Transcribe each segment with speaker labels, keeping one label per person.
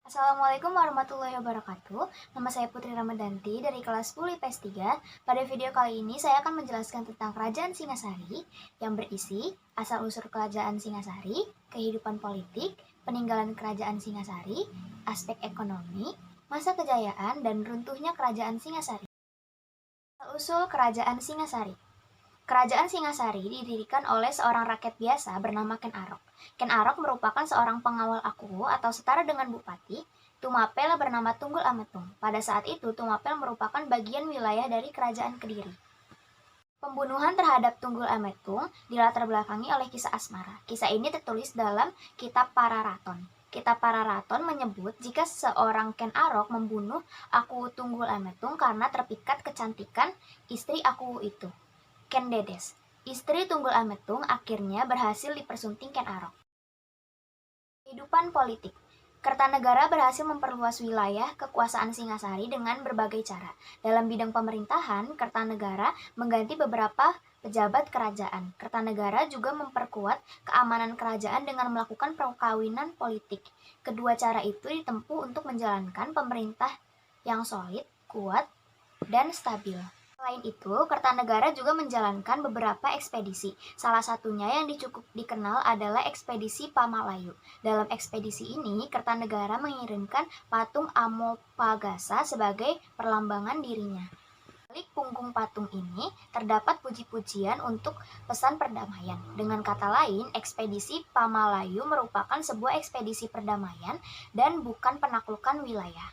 Speaker 1: Assalamualaikum warahmatullahi wabarakatuh. Nama saya Putri Ramadanti dari kelas 10 IPS 3. Pada video kali ini saya akan menjelaskan tentang Kerajaan Singasari yang berisi asal-usul Kerajaan Singasari, kehidupan politik, peninggalan Kerajaan Singasari, aspek ekonomi, masa kejayaan, dan runtuhnya Kerajaan Singasari. Asal-usul Kerajaan Singasari. Kerajaan Singasari didirikan oleh seorang rakyat biasa bernama Ken Arok. Ken Arok merupakan seorang pengawal Akuwu atau setara dengan bupati. Tumapel bernama Tunggul Ametung. Pada saat itu, Tumapel merupakan bagian wilayah dari Kerajaan Kediri. Pembunuhan terhadap Tunggul Ametung dilatar belakangi oleh kisah asmara. Kisah ini tertulis dalam Kitab Pararaton. Kitab Pararaton menyebut jika seorang Ken Arok membunuh Akuwu Tunggul Ametung karena terpikat kecantikan istri Akuwu itu, Ken Dedes. Istri Tunggul Ametung akhirnya berhasil dipersunting Ken Arok. Kehidupan politik. Kertanegara berhasil memperluas wilayah kekuasaan Singasari dengan berbagai cara. Dalam bidang pemerintahan, Kertanegara mengganti beberapa pejabat kerajaan. Kertanegara juga memperkuat keamanan kerajaan dengan melakukan perkawinan politik. Kedua cara itu ditempuh untuk menjalankan pemerintah yang solid, kuat, dan stabil. Selain itu, Kertanegara juga menjalankan beberapa ekspedisi. Salah satunya yang cukup dikenal adalah ekspedisi Pamalayu. Dalam ekspedisi ini, Kertanegara mengirimkan patung Amopagasa sebagai perlambangan dirinya. Di balik punggung patung ini terdapat puji-pujian untuk pesan perdamaian. Dengan kata lain, ekspedisi Pamalayu merupakan sebuah ekspedisi perdamaian dan bukan penaklukan wilayah.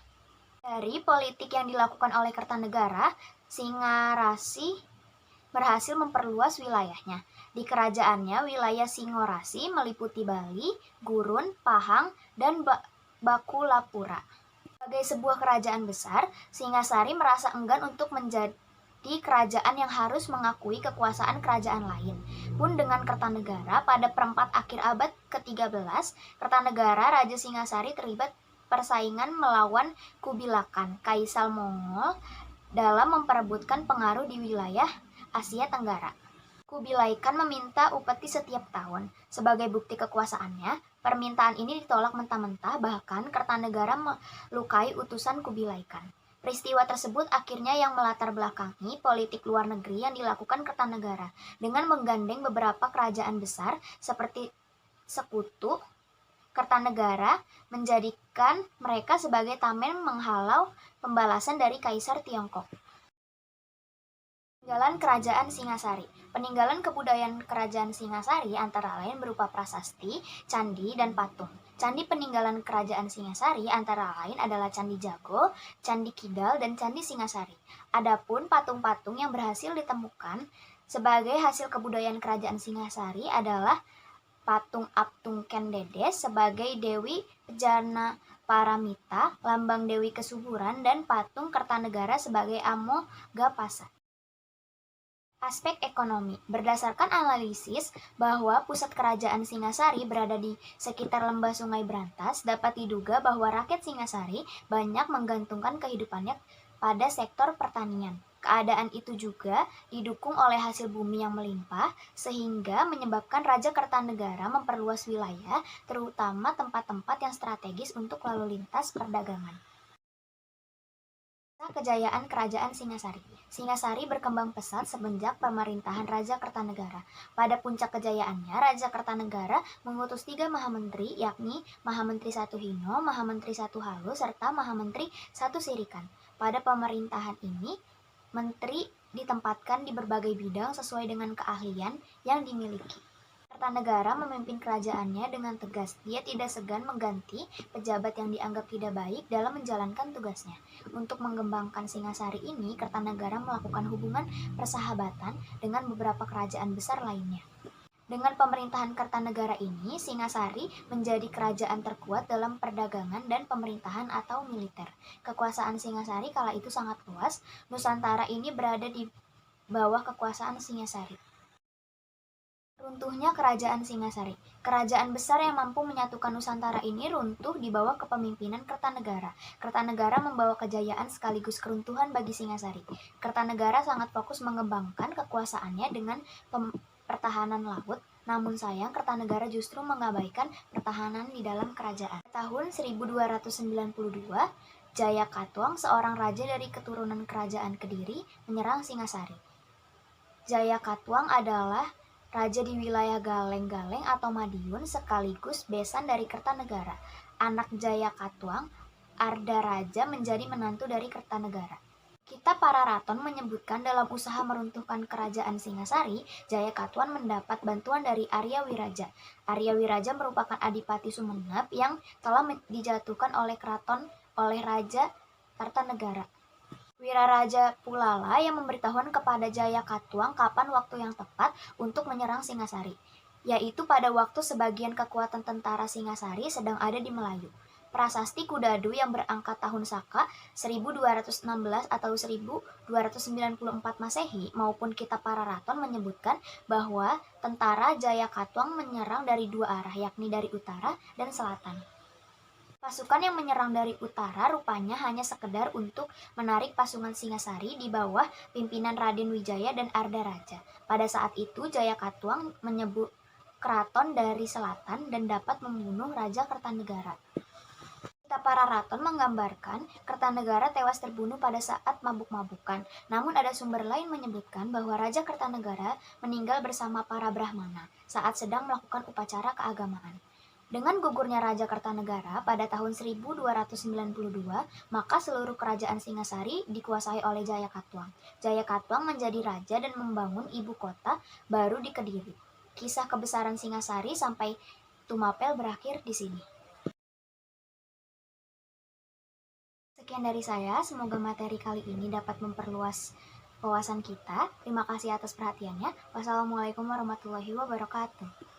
Speaker 1: Dari politik yang dilakukan oleh Kertanegara, Singarasi berhasil memperluas wilayahnya. Di kerajaannya, wilayah Singorasi meliputi Bali, Gurun, Pahang, dan Bakulapura. Sebagai sebuah kerajaan besar, Singasari merasa enggan untuk menjadi kerajaan yang harus mengakui kekuasaan kerajaan lain. Pun dengan Kertanegara, pada perempat akhir abad ke-13, Kertanegara Raja Singasari terlibat persaingan melawan Kubilakan, Kaisar Mongol, dalam memperebutkan pengaruh di wilayah Asia Tenggara. Kubilai Khan meminta upeti setiap tahun. Sebagai bukti kekuasaannya, permintaan ini ditolak mentah-mentah, bahkan Kertanegara melukai utusan Kubilai Khan. Peristiwa tersebut akhirnya yang melatar belakangi politik luar negeri yang dilakukan Kertanegara dengan menggandeng beberapa kerajaan besar seperti Sekutu. Kertanegara menjadikan mereka sebagai tameng menghalau pembalasan dari Kaisar Tiongkok. Peninggalan Kerajaan Singasari. Peninggalan kebudayaan Kerajaan Singasari antara lain berupa prasasti, candi, dan patung. Candi peninggalan Kerajaan Singasari antara lain adalah Candi Jago, Candi Kidal, dan Candi Singasari. Adapun patung-patung yang berhasil ditemukan sebagai hasil kebudayaan Kerajaan Singasari adalah patung Aptung Ken Dedes sebagai Dewi Pejana Paramita, lambang Dewi Kesuburan, dan patung Kertanegara sebagai Amogapasa. Aspek ekonomi. Berdasarkan analisis bahwa pusat kerajaan Singasari berada di sekitar lembah Sungai Brantas, dapat diduga bahwa rakyat Singasari banyak menggantungkan kehidupannya pada sektor pertanian. Keadaan itu juga didukung oleh hasil bumi yang melimpah, sehingga menyebabkan Raja Kertanegara memperluas wilayah, terutama tempat-tempat yang strategis untuk lalu lintas perdagangan. Kejayaan Kerajaan Singasari. Singasari berkembang pesat semenjak pemerintahan Raja Kertanegara. Pada puncak kejayaannya, Raja Kertanegara mengutus 3 Mahamentri, yakni Mahamentri 1 Hino, Mahamentri 1 Halu, serta Mahamentri 1 Sirikan. Pada pemerintahan ini, menteri ditempatkan di berbagai bidang sesuai dengan keahlian yang dimiliki. Kertanegara memimpin kerajaannya dengan tegas. Dia tidak segan mengganti pejabat yang dianggap tidak baik dalam menjalankan tugasnya. Untuk mengembangkan Singasari ini, Kertanegara melakukan hubungan persahabatan dengan beberapa kerajaan besar lainnya. Dengan pemerintahan Kertanegara ini, Singasari menjadi kerajaan terkuat dalam perdagangan dan pemerintahan atau militer. Kekuasaan Singasari kala itu sangat luas. Nusantara ini berada di bawah kekuasaan Singasari. Runtuhnya Kerajaan Singasari. Kerajaan besar yang mampu menyatukan Nusantara ini runtuh di bawah kepemimpinan Kertanegara. Kertanegara membawa kejayaan sekaligus keruntuhan bagi Singasari. Kertanegara sangat fokus mengembangkan kekuasaannya dengan pertahanan laut, Namun sayang, Kertanegara justru mengabaikan pertahanan di dalam kerajaan. Tahun 1292, Jayakatwang, seorang raja dari keturunan kerajaan Kediri, menyerang Singasari. Jayakatwang adalah raja di wilayah Galeng-Galeng atau Madiun sekaligus besan dari Kertanegara. Anak Jayakatwang, Ardaraja, menjadi menantu dari Kertanegara. Kitab Pararaton menyebutkan dalam usaha meruntuhkan kerajaan Singasari, Jayakatwang mendapat bantuan dari Arya Wiraja. Arya Wiraja merupakan adipati Sumenep yang telah dijatuhkan oleh keraton oleh Raja Kartanegara. Wiraraja Pulala yang memberitahukan kepada Jayakatwang kapan waktu yang tepat untuk menyerang Singasari, yaitu pada waktu sebagian kekuatan tentara Singasari sedang ada di Melayu. Prasasti Kudadu yang berangkat tahun Saka 1216 atau 1294 Masehi maupun Kitab Pararaton menyebutkan bahwa tentara Jayakatwang menyerang dari dua arah, yakni dari utara dan selatan. Pasukan yang menyerang dari utara rupanya hanya sekedar untuk menarik pasukan Singasari di bawah pimpinan Raden Wijaya dan Ardaraja. Pada saat itu Jayakatwang menyebut keraton dari selatan dan dapat membunuh Raja Kertanegara. Kitab Pararaton menggambarkan Kertanegara tewas terbunuh pada saat mabuk-mabukan. Namun ada sumber lain menyebutkan bahwa Raja Kertanegara meninggal bersama para Brahmana saat sedang melakukan upacara keagamaan. Dengan gugurnya Raja Kertanegara pada tahun 1292, maka seluruh kerajaan Singasari dikuasai oleh Jayakatwang. Jayakatwang menjadi raja dan membangun ibu kota baru di Kediri. Kisah kebesaran Singasari sampai Tumapel berakhir di sini. Sekian dari saya, semoga materi kali ini dapat memperluas wawasan kita. Terima kasih atas perhatiannya. Wassalamualaikum warahmatullahi wabarakatuh.